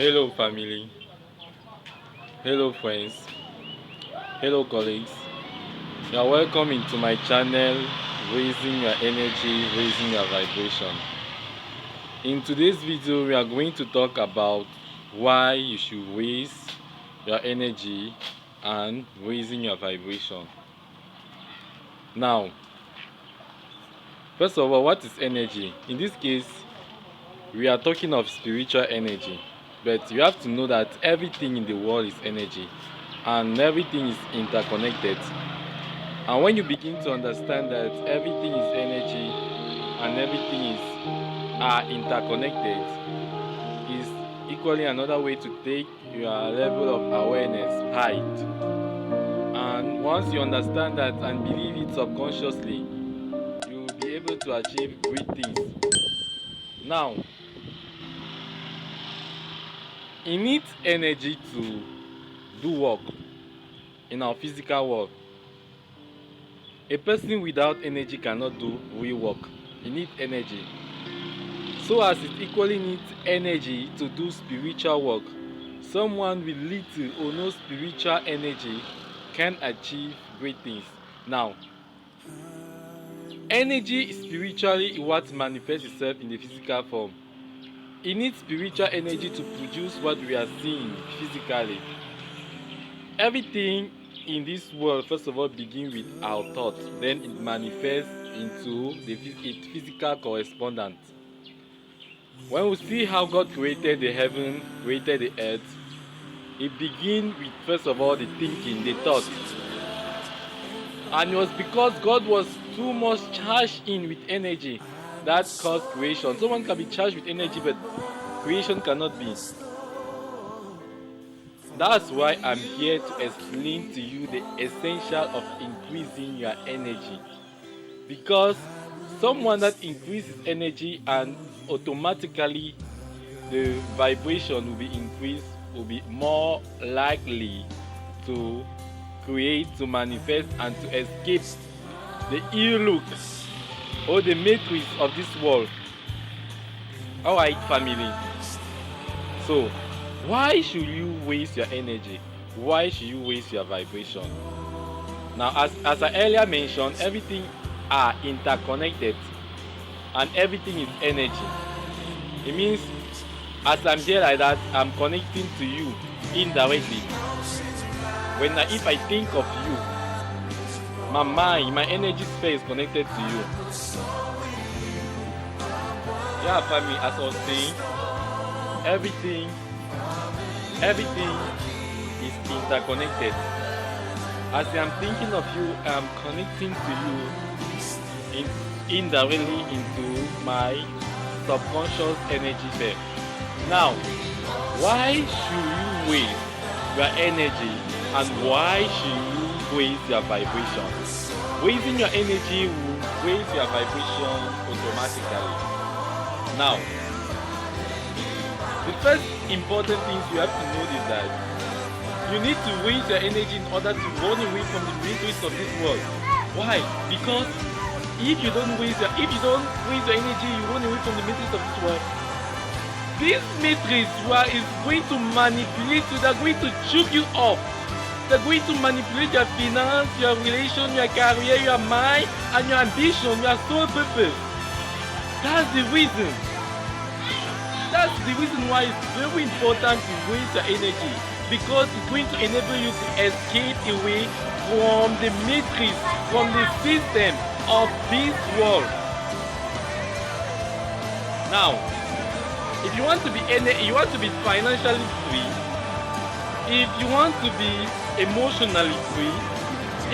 Hello, family. Hello, friends. Hello, colleagues. You are welcome into my channel, Raising Your Energy, Raising Your Vibration. In today's video, we are going to talk about why you should raise your energy and raising your vibration. Now, first of all, what is energy? In this case, we are talking of spiritual energy, but you have to know that everything in the world is energy and everything is interconnected. And when you begin to understand that everything is energy and everything is interconnected, is equally another way to take your level of awareness height. And once you understand that and believe it subconsciously, you will be able to achieve great things. Now, it needs energy to do work in our physical world. A person without energy cannot do real work. He needs energy. So as it equally needs energy to do spiritual work, someone with little or no spiritual energy can achieve great things. Now, energy spiritually is what manifests itself in the physical form. It needs spiritual energy to produce what we are seeing physically. Everything in this world, first of all, begins with our thoughts, then it manifests into its physical correspondent. When we see how God created the heaven, created the earth, it begins with, first of all, the thinking, the thought. And it was because God was too much charged in with energy that caused creation. Someone can be charged with energy, but creation cannot be. That's why I'm here to explain to you the essential of increasing your energy. Because someone that increases energy and automatically the vibration will be increased, will be more likely to create, to manifest, and to escape the ill look or the matrix of this world. Alright, family. So, why should you waste your energy? Why should you waste your vibration? Now, as I earlier mentioned, everything are interconnected and everything is energy. It means as I'm here like that, I'm connecting to you indirectly. If I think of you, my mind, my energy sphere is connected to you. Yeah, family, as I was saying, everything is interconnected. As I'm thinking of you, I'm connecting to you indirectly into my subconscious energy sphere. Now, why should you waste your energy and why should you waste your vibration? Wasting your energy will waste your vibration automatically. Now, the first important things you have to know is that you need to waste your energy in order to run away from the matrix of this world. Why? Because if you don't waste your energy, you run away from the matrix of this world. This matrix is going to manipulate you. They're going to choke you up. They're going to manipulate your finance, your relation, your career, your mind, and your ambition, your sole purpose. That's the reason. That's the reason why it's very important to waste your energy, because it's going to enable you to escape away from the matrix, from the system of this world. Now, if you want to be financially free, if you want to be emotionally free,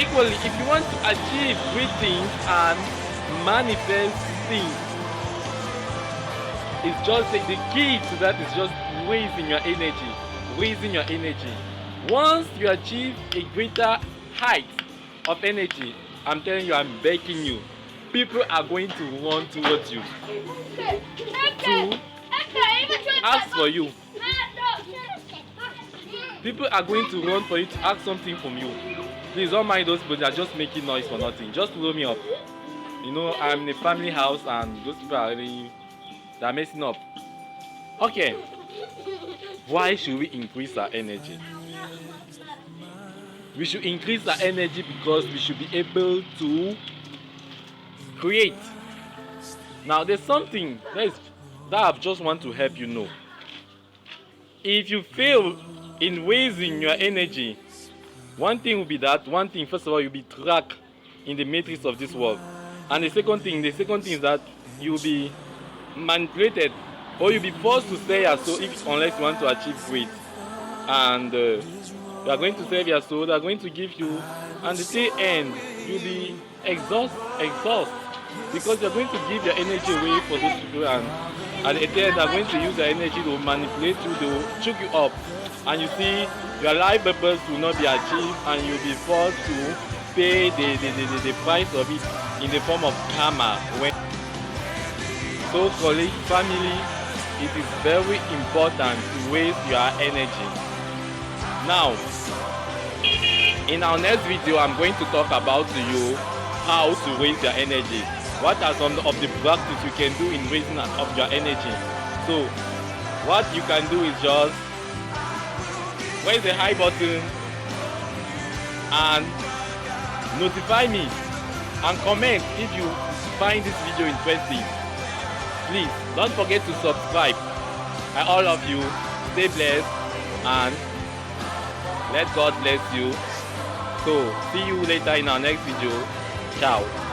equally, if you want to achieve great things and manifest things, it's just the key to that is just raising your energy. Once you achieve a greater height of energy, I'm telling you, I'm begging you, people are going to run towards you to ask for you. People are going to run for you to ask something from you. Please don't mind those people that are just making noise for nothing. Just blow me up. You know, I'm in a family house and those people are really, they're messing up. Okay. Why should we increase our energy? We should increase our energy because we should be able to create. Now there's something that I just want to help you know. If you fail in wasting your energy, one thing will be that first of all, you'll be trapped in the matrix of this world. And the second thing is that you'll be manipulated, or you'll be forced to sell your soul unless you want to achieve great. And you are going to sell your soul, they are going to give you, and the tail end, you'll be exhaust, because you're going to give your energy away for those people, and at the end, they're going to use your energy to manipulate you, to choke you up, and you see your life purpose will not be achieved, and you'll be forced to pay the price of it in the form of karma. So colleague, family, it is very important to waste your energy. Now, in our next video, I'm going to talk about to you how to waste your energy. What are some of the practices you can do in wasting of your energy? So, what you can do is just press the hi button and notify me and comment if you find this video interesting. Please don't forget to subscribe. And all of you, stay blessed and let God bless you. So see you later in our next video. Ciao.